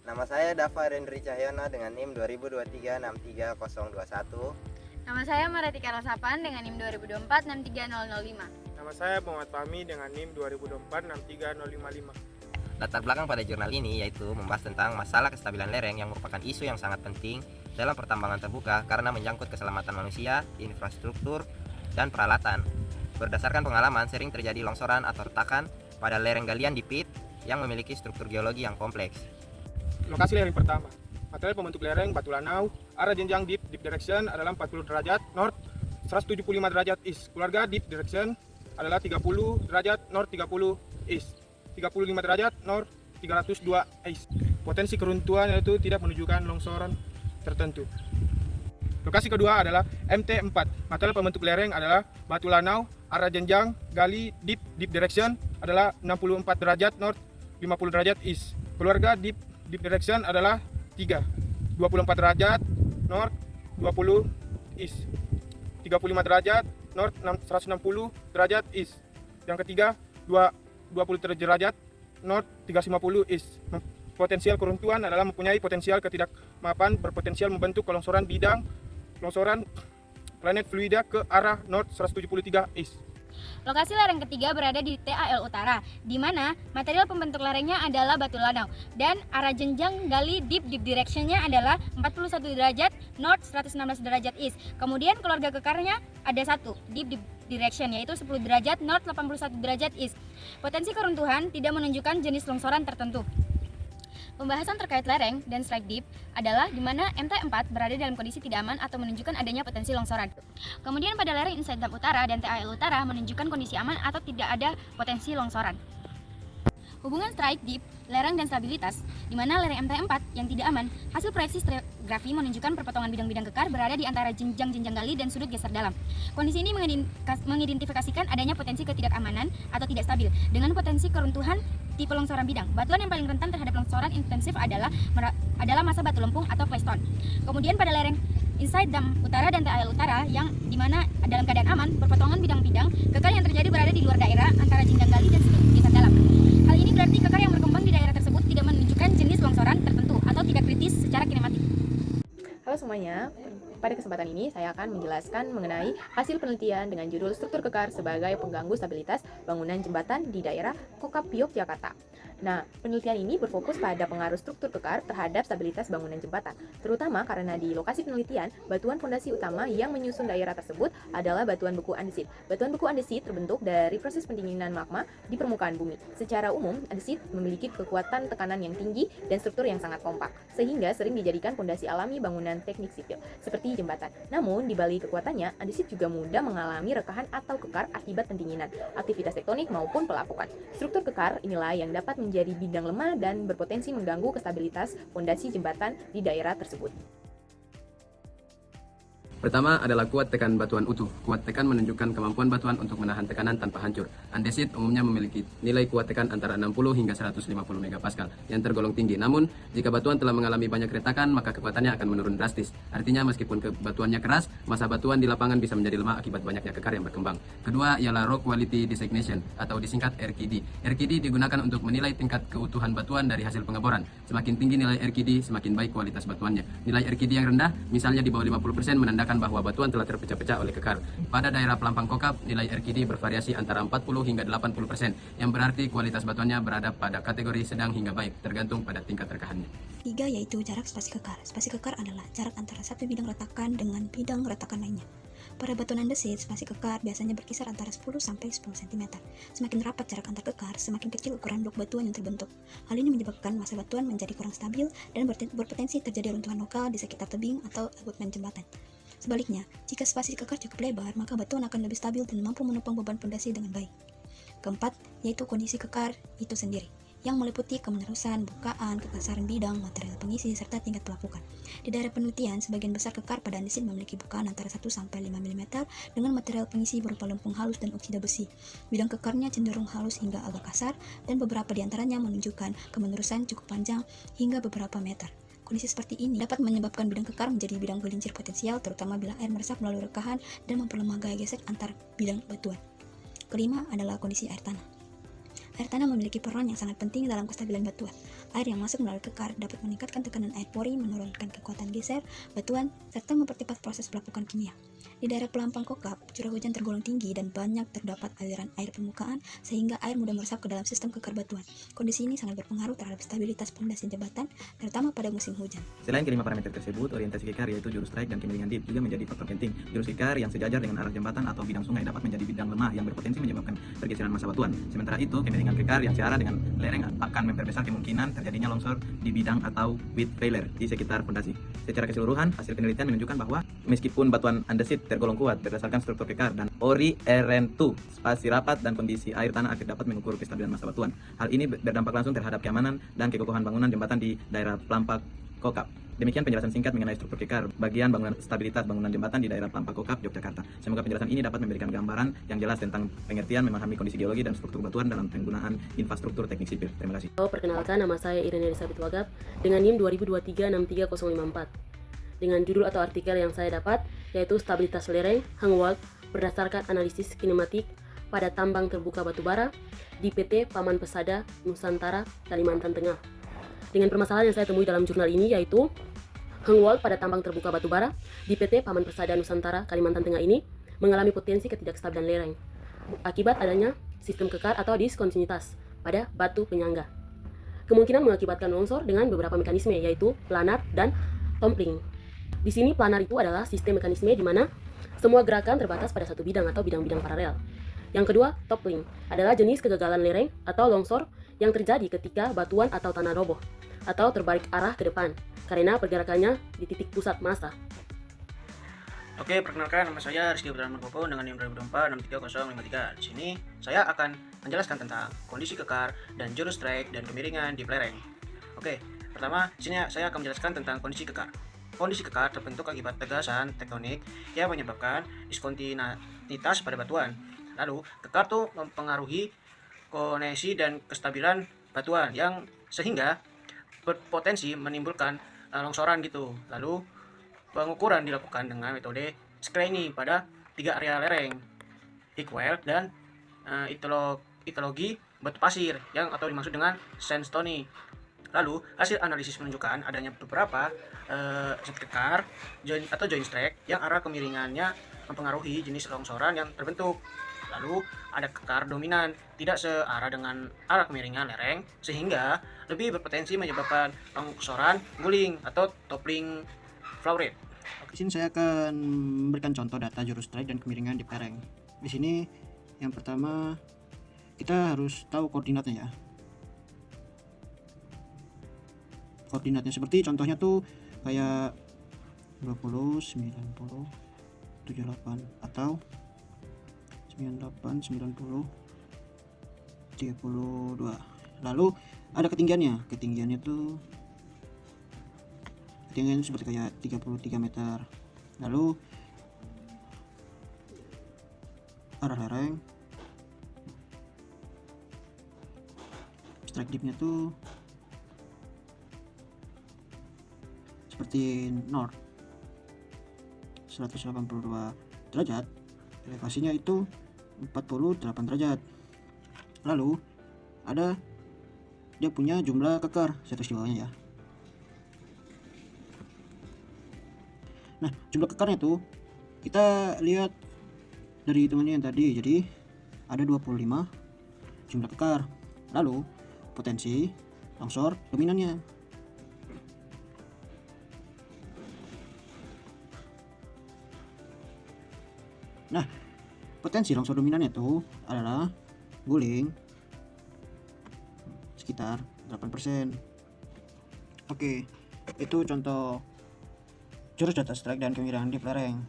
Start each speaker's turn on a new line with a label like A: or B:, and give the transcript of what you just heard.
A: Nama saya Dava Rendri Cahyono dengan NIM 2023-63021.
B: Nama saya Maratika Rosapan dengan NIM 2024-63005.
C: Nama saya Muhammad Fahmi dengan NIM 2024-63055.
A: Latar belakang pada jurnal ini yaitu membahas tentang masalah kestabilan lereng yang merupakan isu yang sangat penting dalam pertambangan terbuka karena menyangkut keselamatan manusia, infrastruktur, dan peralatan. Berdasarkan pengalaman, sering terjadi longsoran atau retakan pada lereng galian di pit yang memiliki struktur geologi yang kompleks.
C: Lokasi lereng pertama. Material pembentuk lereng batu lanau, arah jenjang deep direction adalah 40 derajat north, 175 derajat east. Keluarga deep direction adalah 30 derajat north, 30 east. 35 derajat north, 302 east. Potensi keruntuhan yaitu tidak menunjukkan longsoran tertentu. Lokasi kedua adalah MT4. Material pembentuk lereng adalah batu lanau, arah jenjang gali deep direction adalah 64 derajat north, 50 derajat east. Keluarga deep direction adalah 3, 24 derajat north, 20 east. 35 derajat north, 160 derajat east. Yang ketiga 20 derajat north, 350 east. Potensial keruntuhan adalah mempunyai potensial ketidakmampan berpotensial membentuk kelongsoran bidang longsoran planet fluida ke arah north 173 east.
B: Lokasi lereng ketiga berada di TAL Utara, di mana material pembentuk lerengnya adalah batu lanau dan arah jenjang gali deep direction-nya adalah 41 derajat north, 116 derajat east. Kemudian keluarga kekarnya ada satu, deep direction, yaitu 10 derajat north, 81 derajat east. Potensi keruntuhan tidak menunjukkan jenis longsoran tertentu. Pembahasan terkait lereng dan strike deep adalah di mana MT4 berada dalam kondisi tidak aman atau menunjukkan adanya potensi longsoran. Kemudian pada lereng Inside Dam Utara dan TAL Utara menunjukkan kondisi aman atau tidak ada potensi longsoran. Hubungan strike deep, lereng dan stabilitas, di mana lereng MT4 yang tidak aman, hasil proyeksi stratigrafi menunjukkan perpotongan bidang-bidang kekar berada di antara jenjang-jenjang gali dan sudut geser dalam. Kondisi ini mengidentifikasikan adanya potensi ketidakamanan atau tidak stabil dengan potensi keruntuhan tipe longsoran bidang. Batuan yang paling rentan terhadap longsoran intensif adalah masa batu lempung atau claystone. Kemudian pada lereng Inside Dam Utara dan TAL Utara yang dimana dalam keadaan aman, perpotongan bidang-bidang kekar yang terjadi berada di luar daerah antara jenjang gali dan sudut geser dalam. Hal ini berarti kekar yang berkembang di daerah tersebut tidak menunjukkan jenis longsoran tertentu atau tidak kritis secara kinematik.
D: Halo semuanya, pada kesempatan ini saya akan menjelaskan mengenai hasil penelitian dengan judul struktur kekar sebagai pengganggu stabilitas bangunan jembatan di daerah Kokap, Yogyakarta. Nah, penelitian ini berfokus pada pengaruh struktur kekar terhadap stabilitas bangunan jembatan, terutama karena di lokasi penelitian, batuan fondasi utama yang menyusun daerah tersebut adalah batuan beku andesit. Batuan beku andesit terbentuk dari proses pendinginan magma di permukaan bumi. Secara umum, andesit memiliki kekuatan tekanan yang tinggi dan struktur yang sangat kompak, sehingga sering dijadikan fondasi alami bangunan teknik sipil, seperti jembatan. Namun, di balik kekuatannya, andesit juga mudah mengalami rekahan atau kekar akibat pendinginan, aktivitas tektonik maupun pelapukan. Struktur kekar inilah yang dapat menjadi bidang lemah dan berpotensi mengganggu kestabilitas fondasi jembatan di daerah tersebut.
E: Pertama adalah kuat tekan batuan utuh. Kuat tekan menunjukkan kemampuan batuan untuk menahan tekanan tanpa hancur. Andesit umumnya memiliki nilai kuat tekan antara 60 hingga 150 MPa yang tergolong tinggi. Namun, jika batuan telah mengalami banyak retakan, maka kekuatannya akan menurun drastis. Artinya, meskipun batuannya keras, massa batuan di lapangan bisa menjadi lemah akibat banyaknya kekar yang berkembang. Kedua ialah Rock Quality Designation atau disingkat RQD. RQD digunakan untuk menilai tingkat keutuhan batuan dari hasil pengeboran. Semakin tinggi nilai RQD, semakin baik kualitas batuannya. Nilai RQD yang rendah, misalnya di bawah 50%, menandakan bahwa batuan telah terpecah-pecah oleh kekar. Pada daerah Pelampang Kokap, nilai RQD bervariasi antara 40 hingga 80%, yang berarti kualitas batuannya berada pada kategori sedang hingga baik, tergantung pada tingkat rekahannya.
F: 3 yaitu jarak spasi kekar. Spasi kekar adalah jarak antara satu bidang retakan dengan bidang retakan lainnya. Pada batuan andesit, spasi kekar biasanya berkisar antara 10 sampai 10 cm. Semakin rapat jarak antar kekar, semakin kecil ukuran blok batuan yang terbentuk. Hal ini menyebabkan massa batuan menjadi kurang stabil dan berpotensi terjadi runtuhan lokal di sekitar tebing atau abutmen jembatan. Sebaliknya, jika spasi kekar cukup lebar, maka batuan akan lebih stabil dan mampu menopang beban fondasi dengan baik. Keempat, yaitu kondisi kekar itu sendiri, yang meliputi kemenerusan, bukaan, kekasaran bidang, material pengisi, serta tingkat pelapukan. Di daerah penelitian, sebagian besar kekar pada andesit memiliki bukaan antara 1 sampai 5 mm dengan material pengisi berupa lempung halus dan oksida besi. Bidang kekarnya cenderung halus hingga agak kasar, dan beberapa di antaranya menunjukkan kemenerusan cukup panjang hingga beberapa meter. Kondisi seperti ini dapat menyebabkan bidang kekar menjadi bidang gelincir potensial, terutama bila air meresap melalui rekahan dan memperlemah gaya gesek antar bidang batuan. Kelima adalah kondisi air tanah. Air tanah memiliki peran yang sangat penting dalam kestabilan batuan. Air yang masuk melalui kekar dapat meningkatkan tekanan air pori, menurunkan kekuatan geser batuan, serta mempercepat proses pelapukan kimia. Di daerah pelampang kokap, curah hujan tergolong tinggi dan banyak terdapat aliran air permukaan sehingga air mudah meresap ke dalam sistem kekar batuan. Kondisi ini sangat berpengaruh terhadap stabilitas pondasi jembatan, terutama pada musim hujan.
G: Selain kelima parameter tersebut, orientasi kekar yaitu jurus strike dan kemiringan dip juga menjadi faktor penting. Jurus kekar yang sejajar dengan arah jembatan atau bidang sungai dapat menjadi bidang lemah yang berpotensi menyebabkan pergeseran massa batuan. Sementara itu, kemiringan kekar yang searah dengan lereng akan memperbesar kemungkinan terjadinya longsor di bidang atau width failure di sekitar pondasi. Secara keseluruhan, hasil penelitian menunjukkan bahwa meskipun batuan andesit tergolong kuat berdasarkan struktur kekar dan ori RN2, spasi rapat dan kondisi air tanah akhir dapat mengukur kestabilan massa batuan. Hal ini berdampak langsung terhadap keamanan dan kekokohan bangunan jembatan di daerah Pelampak Kokap. Demikian penjelasan singkat mengenai struktur kekar bagian bangunan stabilitas bangunan jembatan di daerah Pelampak Kokap, Yogyakarta. Semoga penjelasan ini dapat memberikan gambaran yang jelas tentang pengertian memahami kondisi geologi dan struktur batuan dalam penggunaan infrastruktur teknik sipil. Terima kasih.
H: Perkenalkan, nama saya Irene Elizabeth Wagap dengan NIM 2023-63054. Dengan judul atau artikel yang saya dapat yaitu Stabilitas Lereng Hangwald berdasarkan analisis kinematik pada tambang terbuka batubara di PT Paman Pesada Nusantara, Kalimantan Tengah. Dengan permasalahan yang saya temui dalam jurnal ini yaitu Hangwald pada tambang terbuka batubara di PT Paman Pesada Nusantara, Kalimantan Tengah ini mengalami potensi ketidakstabilan lereng akibat adanya sistem kekar atau diskontinuitas pada batu penyangga. Kemungkinan mengakibatkan longsor dengan beberapa mekanisme yaitu planar dan toppling. Di sini planar itu adalah sistem mekanisme di mana semua gerakan terbatas pada satu bidang atau bidang-bidang paralel. Yang kedua, toppling adalah jenis kegagalan lereng atau longsor yang terjadi ketika batuan atau tanah roboh atau terbalik arah ke depan karena pergerakannya di titik pusat massa.
I: Oke, perkenalkan, nama saya Rizky Putra Manpopo dengan NIM 2024-63053. Di sini saya akan menjelaskan tentang kondisi kekar dan jurus strike dan kemiringan di lereng. Oke, pertama di sini saya akan menjelaskan tentang kondisi kekar. Kondisi kekar terbentuk akibat tegasan tektonik yang menyebabkan diskontinuitas pada batuan. Lalu, kekar itu mempengaruhi koneksi dan kestabilan batuan yang sehingga berpotensi menimbulkan longsoran gitu. Lalu, pengukuran dilakukan dengan metode screening pada 3 area lereng, Hickwell dan itologi batu pasir yang atau dimaksud dengan sandstone. Lalu, hasil analisis menunjukkan adanya beberapa zat kekar atau joint strike yang arah kemiringannya mempengaruhi jenis longsoran yang terbentuk. Lalu, ada kekar dominan tidak searah dengan arah kemiringan lereng sehingga lebih berpotensi menyebabkan longsoran guling atau toppling flow rate.
J: Di sini saya akan memberikan contoh data jurus strike dan kemiringan di lereng. Di sini yang pertama kita harus tahu koordinatnya ya. Koordinatnya seperti contohnya tuh kayak 20, 90, 78 atau 98, 90, 32. Lalu ada ketinggiannya. Ketinggiannya seperti kayak 33 meter. Lalu arah lereng, strike dipnya tuh seperti north 182 derajat, elevasinya itu 48 derajat. Lalu ada dia punya jumlah kekar status di bawahnya ya. Nah, jumlah kekarnya tuh kita lihat dari hitungannya yang tadi. Jadi ada 25 jumlah kekar. Lalu potensi longsor dominannya. Nah, potensi longsor dominannya itu adalah guling sekitar 8%. Oke, itu contoh jurus data strike dan kemiringan di lereng.